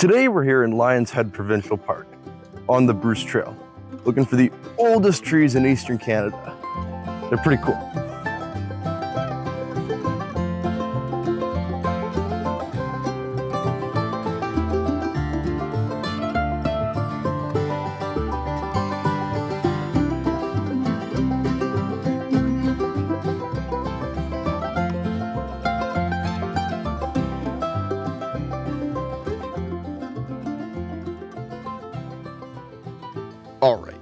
Today we're here in Lions Head Provincial Park on the Bruce Trail, looking for the oldest trees in Eastern Canada. They're pretty cool. All right,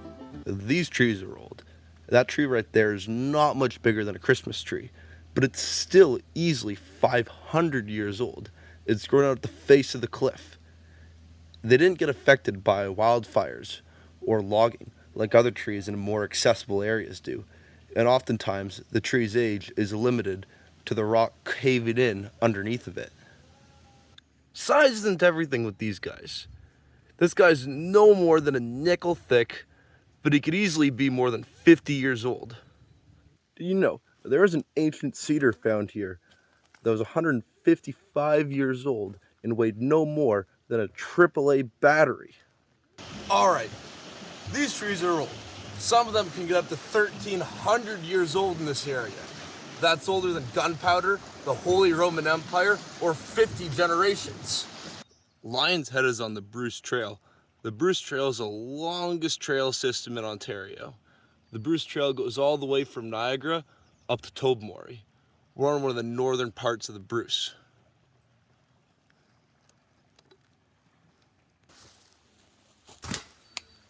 these trees are old. That tree right there is not much bigger than a Christmas tree, but it's still easily 500 years old. It's grown out at the face of the cliff. They didn't get affected by wildfires or logging like other trees in more accessible areas do, and oftentimes the tree's age is limited to the rock caving in underneath of it. Size isn't everything with these guys. This guy's no more than a nickel thick, but he could easily be more than 50 years old. Do you know, there is an ancient cedar found here that was 155 years old and weighed no more than a AAA battery. All right, these trees are old. Some of them can get up to 1,300 years old in this area. That's older than gunpowder, the Holy Roman Empire, or 50 generations. Lions Head is on the Bruce Trail. The Bruce Trail is the longest trail system in Ontario. The Bruce Trail goes all the way from Niagara up to Tobermory. We're on one of the northern parts of the Bruce.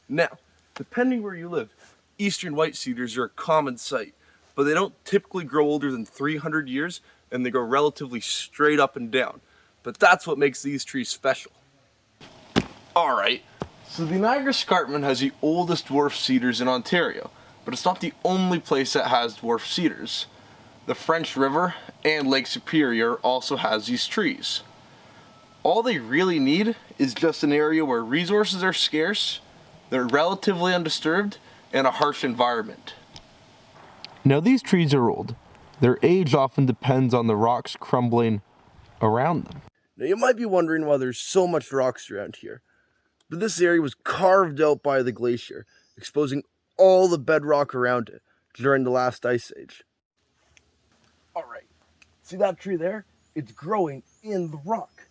Now, depending where you live, eastern white cedars are a common sight, but they don't typically grow older than 300 years, and they grow relatively straight up and down. But that's what makes these trees special. All right, so the Niagara Escarpment has the oldest dwarf cedars in Ontario, but it's not the only place that has dwarf cedars. The French River and Lake Superior also has these trees. All they really need is just an area where resources are scarce, they're relatively undisturbed, and a harsh environment. Now these trees are old. Their age often depends on the rocks crumbling around them. Now you might be wondering why there's so much rocks around here, but this area was carved out by the glacier, exposing all the bedrock around it during the last ice age. All right, see that tree there? It's growing in the rock.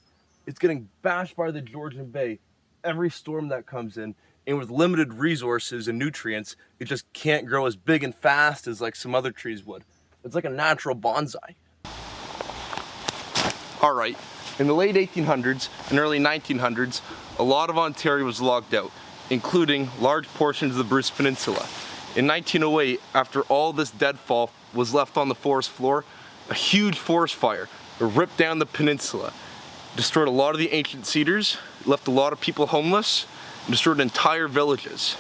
It's getting bashed by the Georgian Bay every storm that comes in, and with limited resources and nutrients, it just can't grow as big and fast as like some other trees would. It's like a natural bonsai. All right, in the late 1800s and early 1900s, a lot of Ontario was logged out, including large portions of the Bruce Peninsula. In 1908, after all this deadfall was left on the forest floor, a huge forest fire ripped down the peninsula, destroyed a lot of the ancient cedars, left a lot of people homeless, and destroyed entire villages.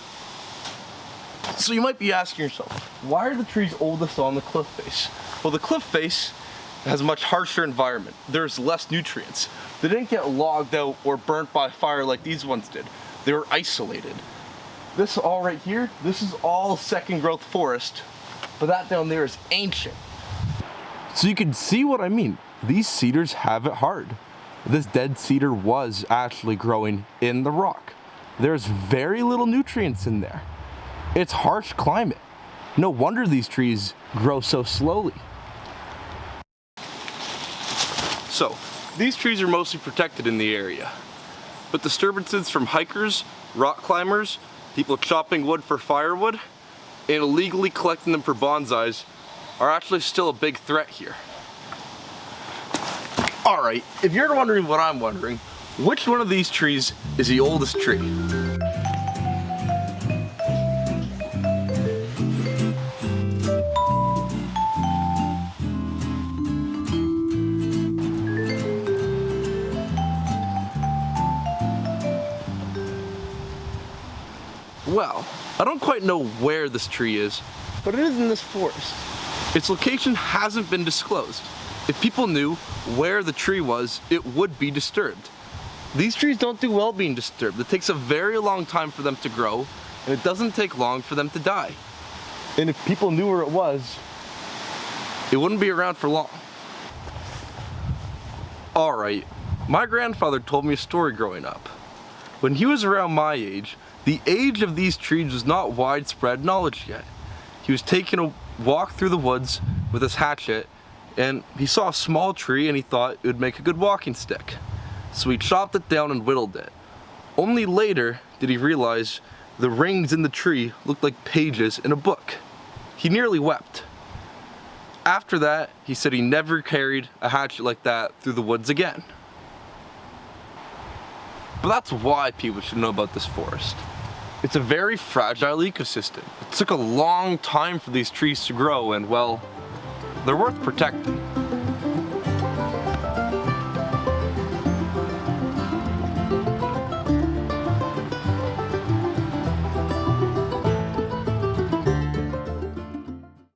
So you might be asking yourself, why are the trees oldest on the cliff face? Well, the cliff face has a much harsher environment. There's less nutrients. They didn't get logged out or burnt by fire like these ones did. They were isolated. This all right here, this is all second growth forest, but that down there is ancient. So you can see what I mean. These cedars have it hard. This dead cedar was actually growing in the rock. There's very little nutrients in there. It's harsh climate. No wonder these trees grow so slowly. So, these trees are mostly protected in the area, but disturbances from hikers, rock climbers, people chopping wood for firewood, and illegally collecting them for bonsais are actually still a big threat here. All right, if you're wondering what I'm wondering, which one of these trees is the oldest tree? Well, I don't quite know where this tree is, but it is in this forest. Its location hasn't been disclosed. If people knew where the tree was, it would be disturbed. These trees don't do well being disturbed. It takes a very long time for them to grow, and it doesn't take long for them to die. And if people knew where it was, it wouldn't be around for long. All right, My grandfather told me a story growing up. When he was around my age, the age of these trees was not widespread knowledge yet. He was taking a walk through the woods with his hatchet, and he saw a small tree and he thought it would make a good walking stick. So he chopped it down and whittled it. Only later did he realize the rings in the tree looked like pages in a book. He nearly wept. After that, he said he never carried a hatchet like that through the woods again. But that's why people should know about this forest. It's a very fragile ecosystem. It took a long time for these trees to grow and, well, they're worth protecting.